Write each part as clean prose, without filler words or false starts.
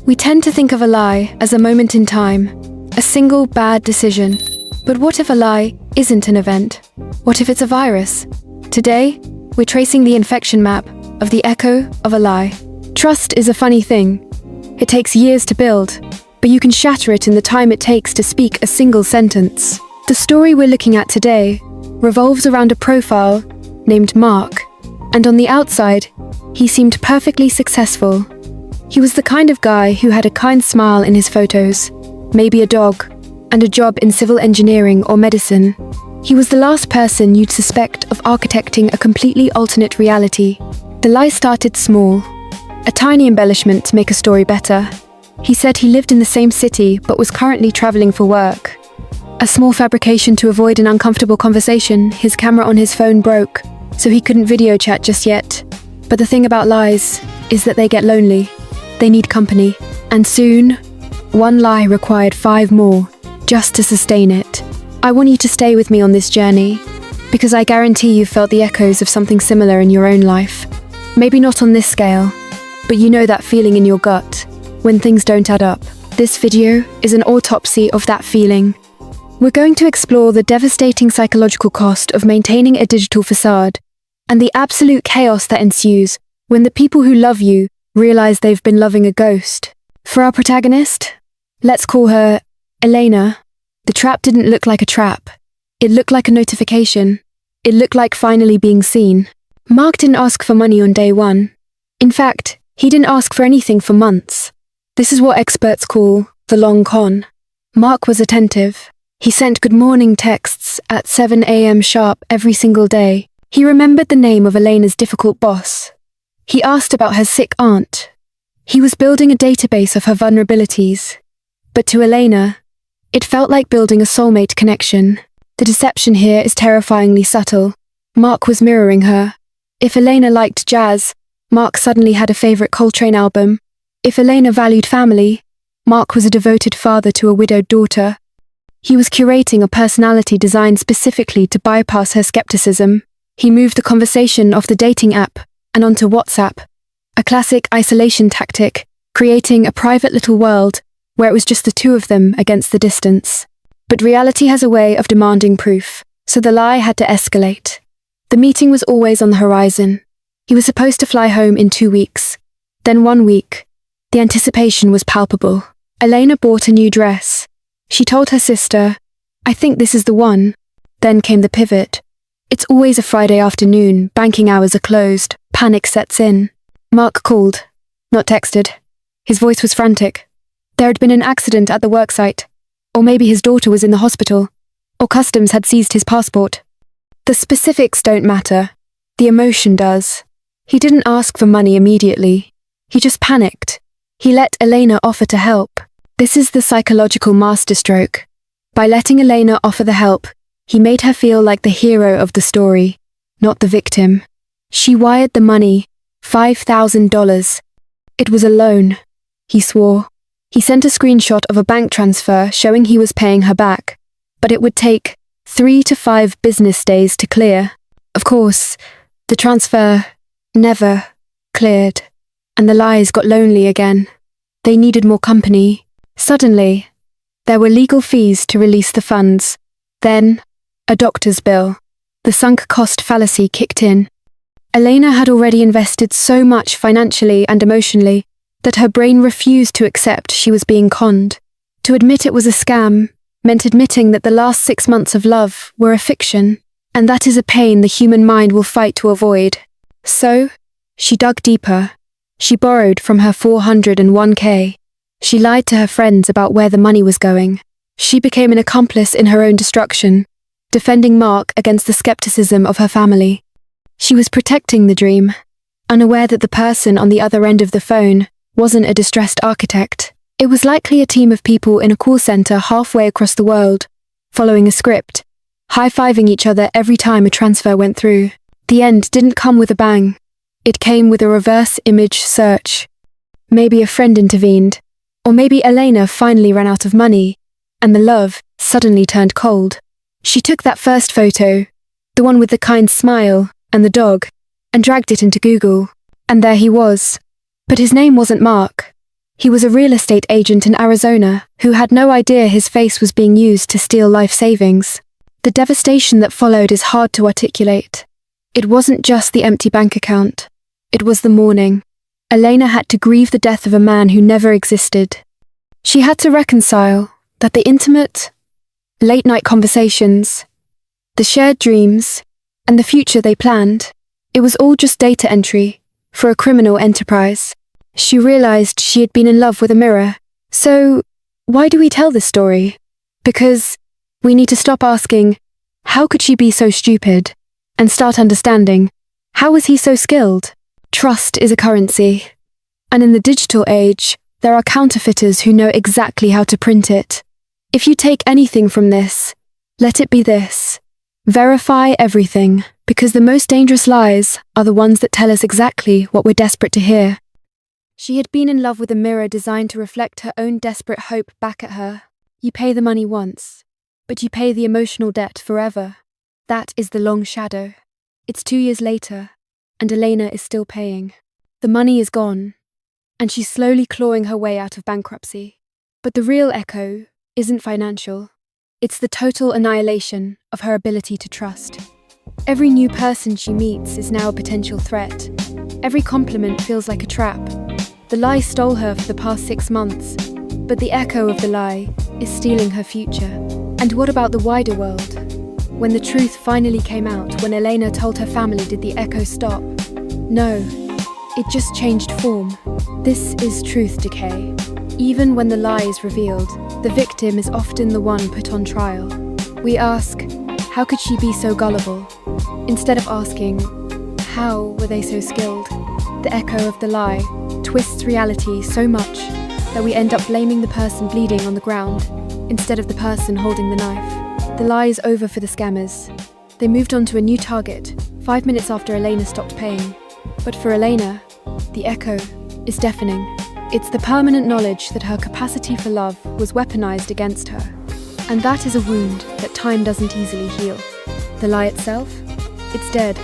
We tend to think of a lie as a moment in time, a single bad decision. But what if a lie isn't an event? What if it's a virus? Today, we're tracing the infection map of the echo of a lie. Trust is a funny thing. It takes years to build, but you can shatter it in the time it takes to speak a single sentence. The story we're looking at today revolves around a profile named Mark, and on the outside, he seemed perfectly successful. He was the kind of guy who had a kind smile in his photos, maybe a dog, and a job in civil engineering or medicine. He was the last person you'd suspect of architecting a completely alternate reality. The lie started small, a tiny embellishment to make a story better. He said he lived in the same city but was currently traveling for work. A small fabrication to avoid an uncomfortable conversation. His camera on his phone broke, so he couldn't video chat just yet. But the thing about lies is that they get lonely. They need company. And soon, one lie required 5 more just to sustain it. I want you to stay with me on this journey, because I guarantee you've felt the echoes of something similar in your own life. Maybe not on this scale, but you know that feeling in your gut when things don't add up. This video is an autopsy of that feeling. We're going to explore the devastating psychological cost of maintaining a digital facade and the absolute chaos that ensues when the people who love you realize they've been loving a ghost. For our protagonist, let's call her Elena. The trap didn't look like a trap. It looked like a notification. It looked like finally being seen. Mark didn't ask for money on day one. In fact, he didn't ask for anything for months. This is what experts call the long con. Mark was attentive. He sent good morning texts at 7 a.m. sharp every single day. He remembered the name of Elena's difficult boss. He asked about her sick aunt. He was building a database of her vulnerabilities. But to Elena, it felt like building a soulmate connection. The deception here is terrifyingly subtle. Mark was mirroring her. If Elena liked jazz, Mark suddenly had a favorite Coltrane album. If Elena valued family, Mark was a devoted father to a widowed daughter. He was curating a personality designed specifically to bypass her skepticism. He moved the conversation off the dating app and onto WhatsApp, a classic isolation tactic, creating a private little world where it was just the two of them against the distance. But reality has a way of demanding proof, so the lie had to escalate. The meeting was always on the horizon. He was supposed to fly home in 2 weeks, then 1 week. The anticipation was palpable. Elena bought a new dress. She told her sister, "I think this is the one." Then came the pivot. It's always a Friday afternoon, banking hours are closed, panic sets in. Mark called, not texted. His voice was frantic. There had been an accident at the worksite, or maybe his daughter was in the hospital, or customs had seized his passport. The specifics don't matter. The emotion does. He didn't ask for money immediately. He just panicked. He let Elena offer to help. This is the psychological masterstroke. By letting Elena offer the help, he made her feel like the hero of the story, not the victim. She wired the money, $5,000. It was a loan, he swore. He sent a screenshot of a bank transfer showing he was paying her back, but it would take 3 to 5 business days to clear. Of course, the transfer never cleared, and the lies got lonely again. They needed more company. Suddenly, there were legal fees to release the funds. Then, a doctor's bill. The sunk cost fallacy kicked in. Elena had already invested so much financially and emotionally that her brain refused to accept she was being conned. To admit it was a scam meant admitting that the last 6 months of love were a fiction, and that is a pain the human mind will fight to avoid. So, she dug deeper. She borrowed from her 401k. She lied to her friends about where the money was going. She became an accomplice in her own destruction, defending Mark against the skepticism of her family. She was protecting the dream, unaware that the person on the other end of the phone wasn't a distressed architect. It was likely a team of people in a call center halfway across the world, following a script, high-fiving each other every time a transfer went through. The end didn't come with a bang. It came with a reverse image search. Maybe a friend intervened, or maybe Elena finally ran out of money, and the love suddenly turned cold. She took that first photo, the one with the kind smile and the dog, and dragged it into Google. And there he was. But his name wasn't Mark. He was a real estate agent in Arizona who had no idea his face was being used to steal life savings. The devastation that followed is hard to articulate. It wasn't just the empty bank account. It was the mourning. Elena had to grieve the death of a man who never existed. She had to reconcile that the intimate, late-night conversations, the shared dreams, and the future they planned, it was all just data entry for a criminal enterprise. She realized she had been in love with a mirror. So, why do we tell this story? Because we need to stop asking, how could she be so stupid? And start understanding, how was he so skilled? Trust is a currency. And in the digital age, there are counterfeiters who know exactly how to print it. If you take anything from this, let it be this. Verify everything, because the most dangerous lies are the ones that tell us exactly what we're desperate to hear. She had been in love with a mirror designed to reflect her own desperate hope back at her. You pay the money once, but you pay the emotional debt forever. That is the long shadow. It's 2 years later, and Elena is still paying. The money is gone, and she's slowly clawing her way out of bankruptcy. But the real echo isn't financial. It's the total annihilation of her ability to trust. Every new person she meets is now a potential threat. Every compliment feels like a trap. The lie stole her for the past 6 months, but the echo of the lie is stealing her future. And what about the wider world? When the truth finally came out, when Elena told her family, did the echo stop? No, it just changed form. This is truth decay. Even when the lie is revealed, the victim is often the one put on trial. We ask, how could she be so gullible? Instead of asking, how were they so skilled? The echo of the lie twists reality so much that we end up blaming the person bleeding on the ground instead of the person holding the knife. The lie is over for the scammers. They moved on to a new target 5 minutes after Elena stopped paying. But for Elena, the echo is deafening. It's the permanent knowledge that her capacity for love was weaponized against her. And that is a wound that time doesn't easily heal. The lie itself? It's dead.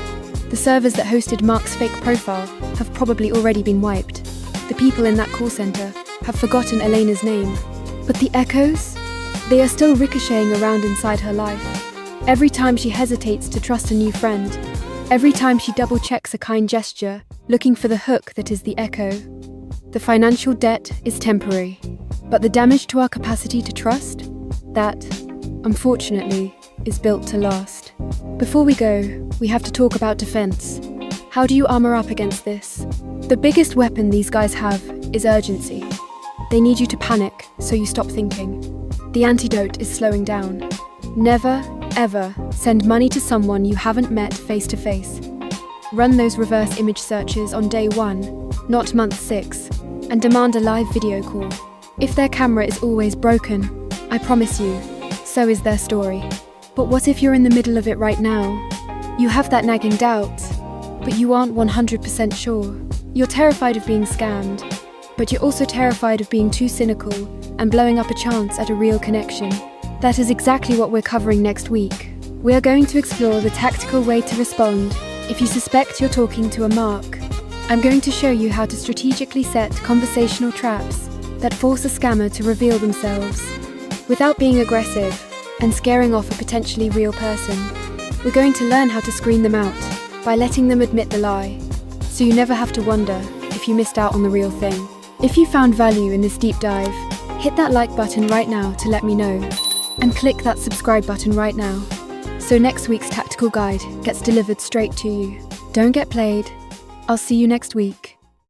The servers that hosted Mark's fake profile have probably already been wiped. The people in that call center have forgotten Elena's name. But the echoes? They are still ricocheting around inside her life. Every time she hesitates to trust a new friend, every time she double-checks a kind gesture, looking for the hook that is the echo. The financial debt is temporary, but the damage to our capacity to trust, that, unfortunately, is built to last. Before we go, we have to talk about defense. How do you armor up against this? The biggest weapon these guys have is urgency. They need you to panic, so you stop thinking. The antidote is slowing down. Never, ever send money to someone you haven't met face to face. Run those reverse image searches on day 1, not month 6, and demand a live video call. If their camera is always broken, I promise you, so is their story. But what if you're in the middle of it right now? You have that nagging doubt, but you aren't 100% sure. You're terrified of being scammed, but you're also terrified of being too cynical and blowing up a chance at a real connection. That is exactly what we're covering next week. We are going to explore the tactical way to respond if you suspect you're talking to a mark. I'm going to show you how to strategically set conversational traps that force a scammer to reveal themselves without being aggressive and scaring off a potentially real person. We're going to learn how to screen them out by letting them admit the lie, so you never have to wonder if you missed out on the real thing. If you found value in this deep dive, hit that like button right now to let me know, and click that subscribe button right now, so next week's tactical guide gets delivered straight to you. Don't get played. I'll see you next week.